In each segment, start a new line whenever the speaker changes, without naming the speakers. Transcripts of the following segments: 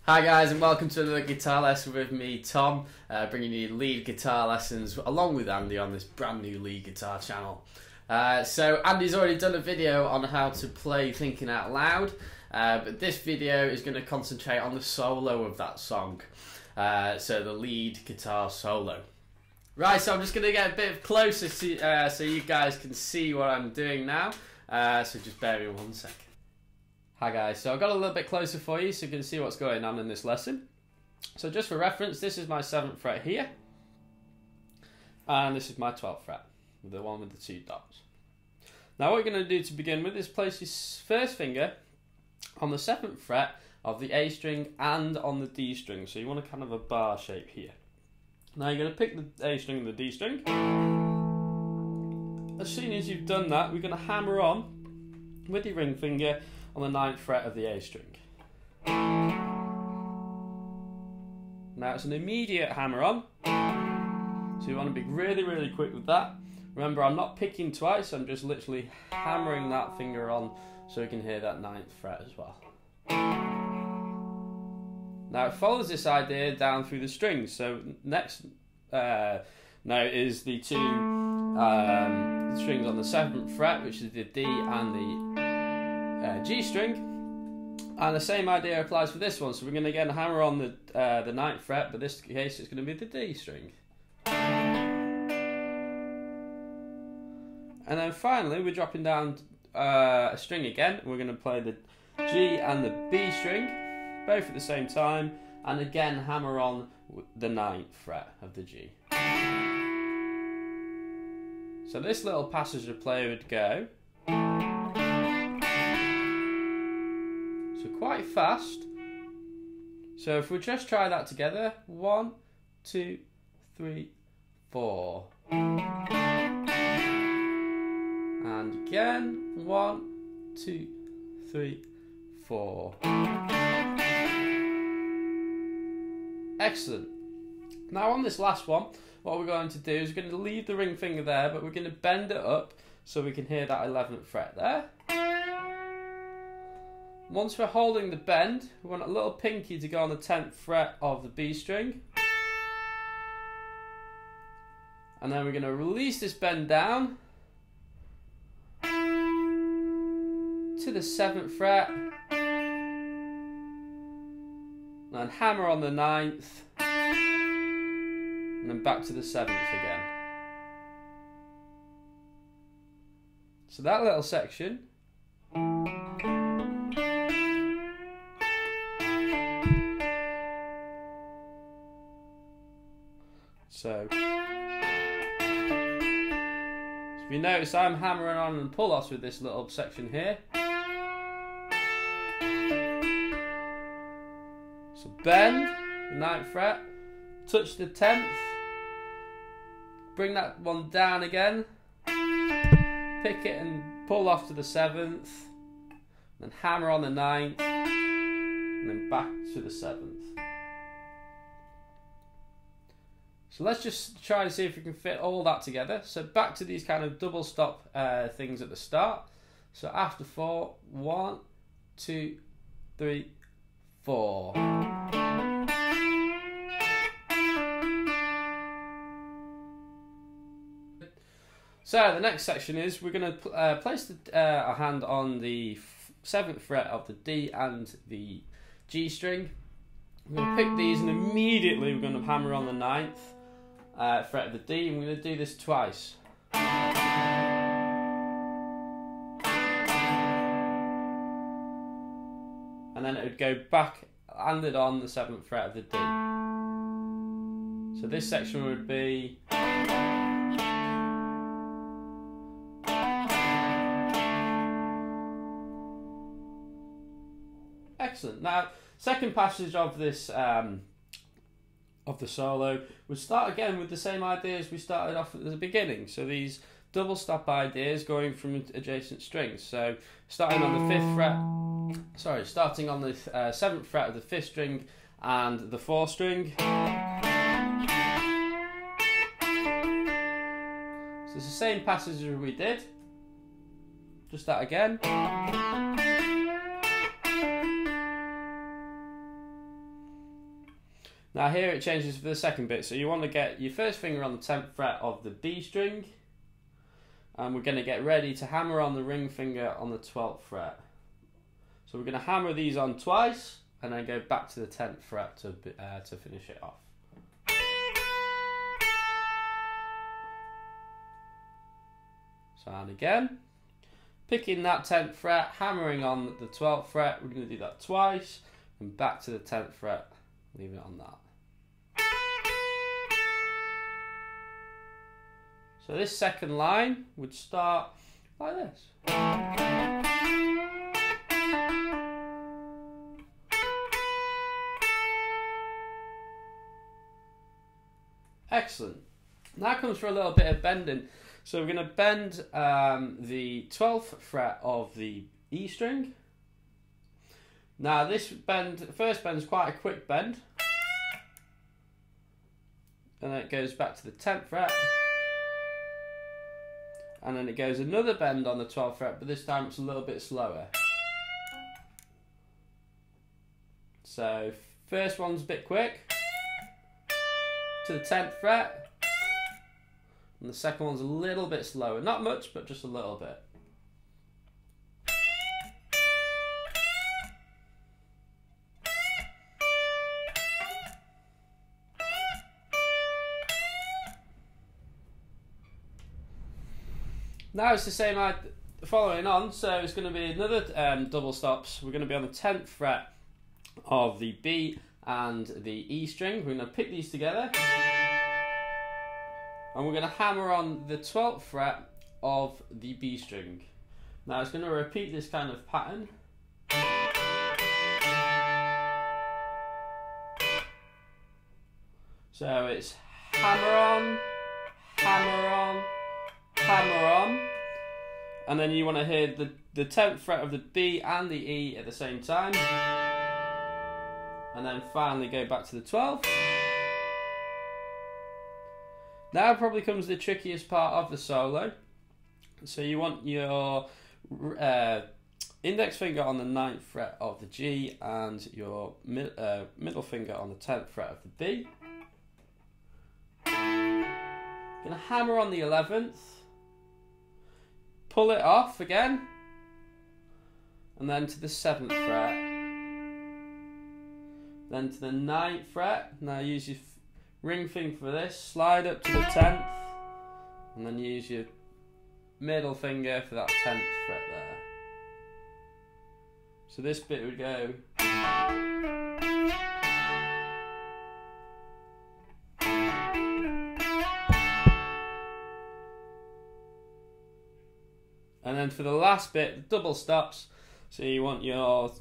Hi guys, and welcome to another guitar lesson with me, Tom, bringing you lead guitar lessons along with Andy on this brand new lead guitar channel. So Andy's already done a video on how to play Thinking Out Loud, but this video is going to concentrate on the solo of that song, so the lead guitar solo. Right, so I'm just going to get a bit closer to, so you guys can see what I'm doing now, so just bear with me 1 second. Hi guys, so I've got a little bit closer for you so you can see what's going on in this lesson. So just for reference, this is my 7th fret here, and this is my 12th fret, the one with the 2 dots. Now what you're going to do to begin with is place your first finger on the 7th fret of the A string and on the D string, so you want a kind of a bar shape here. Now you're going to pick the A string and the D string. As soon as you've done that, we're going to hammer on with your ring finger on the 9th fret of the A string. Now it's an immediate hammer on, so you want to be really quick with that. Remember, I'm not picking twice, I'm just literally hammering that finger on so you can hear that 9th fret as well. Now it follows this idea down through the strings, so next note is the 2 strings on the 7th fret, which is the D and the G string, and the same idea applies for this one. So we're going to again hammer on the 9th fret, but this case it's going to be the D string. And then finally we're dropping down a string again. We're going to play the G and the B string, both at the same time, and again hammer on the 9th fret of the G. So this little passage of play would go quite fast. So if we just try that together, 1, 2, 3, 4, and again, 1, 2, 3, 4. Excellent. Now on this last one, what we're going to do is we're going to leave the ring finger there, but we're going to bend it up so we can hear that 11th fret there. Once we're holding the bend, we want a little pinky to go on the 10th fret of the B string. And then we're going to release this bend down to the 7th fret. And then hammer on the 9th. And then back to the 7th again. So that little section . So if you notice, I'm hammering on and pull offs with this little section here. So bend the 9th fret, touch the 10th, bring that one down again, pick it and pull off to the 7th, then hammer on the 9th, and then back to the 7th. So let's just try and see if we can fit all that together. So back to these kind of double stop things at the start. So after 4, 1, 2, 3, 4. So the next section is we're going to place our hand on the 7th fret of the D and the G string. We're going to pick these and immediately we're going to hammer on the 9th. Fret of the D, and we're going to do this twice. And then it would go back, landed on the 7th fret of the D. So this section would be excellent. Now, second passage of this of the solo, we'll start again with the same ideas we started off at the beginning. So these double stop ideas going from adjacent strings. So starting on the 5th fret, starting on the 7th fret of the 5th string and the 4th string. So it's the same passage as we did, just that again. Now here it changes for the second bit, so you want to get your first finger on the 10th fret of the B string, and we're going to get ready to hammer on the ring finger on the 12th fret. So we're going to hammer these on twice, and then go back to the 10th fret to finish it off. So, and again, picking that 10th fret, hammering on the 12th fret, we're going to do that twice, and back to the 10th fret, leave it on that. So this second line would start like this. Excellent. Now comes for a little bit of bending. So we're going to bend the 12th fret of the E string. Now this first bend is quite a quick bend. And then it goes back to the 10th fret. And then it goes another bend on the 12th fret, but this time it's a little bit slower. So first one's a bit quick, to the 10th fret, and the second one's a little bit slower. Not much, but just a little bit. Now it's the same following on, so it's going to be another double stops. We're going to be on the 10th fret of the B and the E string. We're going to pick these together, and we're going to hammer on the 12th fret of the B string. Now it's going to repeat this kind of pattern. So it's hammer on, hammer on, hammer on, and then you want to hear the 10th fret of the B and the E at the same time, and then finally go back to the 12th. Now probably comes the trickiest part of the solo. So you want your index finger on the 9th fret of the G and your middle finger on the 10th fret of the B. Gonna hammer on the 11th, pull it off again, and then to the 7th fret, then to the 9th fret. Now use your ring finger for this, slide up to the 10th, and then use your middle finger for that 10th fret there. So this bit would go. And then for the last bit, the double stops. So you want your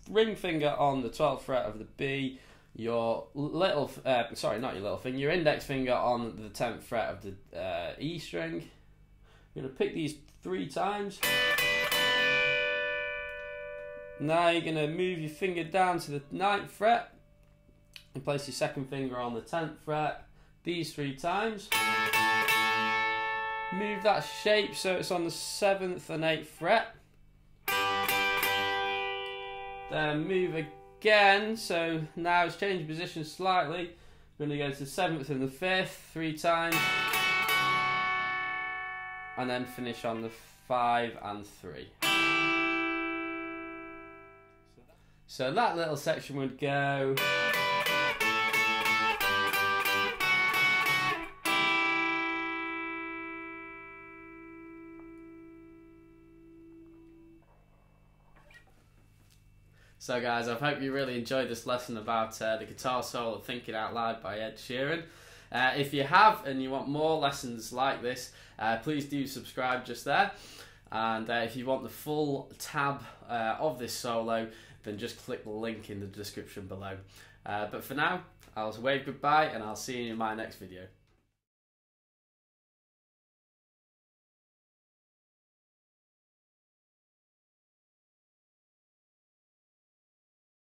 ring finger on the 12th fret of the B, your little, sorry, not your little finger, your index finger on the 10th fret of the E string. You're going to pick these 3 times. Now you're going to move your finger down to the 9th fret and place your second finger on the 10th fret, these 3 times. Move that shape so it's on the 7th and 8th fret. Then move again, so now it's changed position slightly. We're going to go to the 7th and the 5th 3 times. And then finish on the 5 and 3. So that little section would go. So guys, I hope you really enjoyed this lesson about the guitar solo Thinking Out Loud by Ed Sheeran. If you have and you want more lessons like this, please do subscribe just there. And if you want the full tab of this solo, then just click the link in the description below. But for now, I'll wave goodbye and I'll see you in my next video.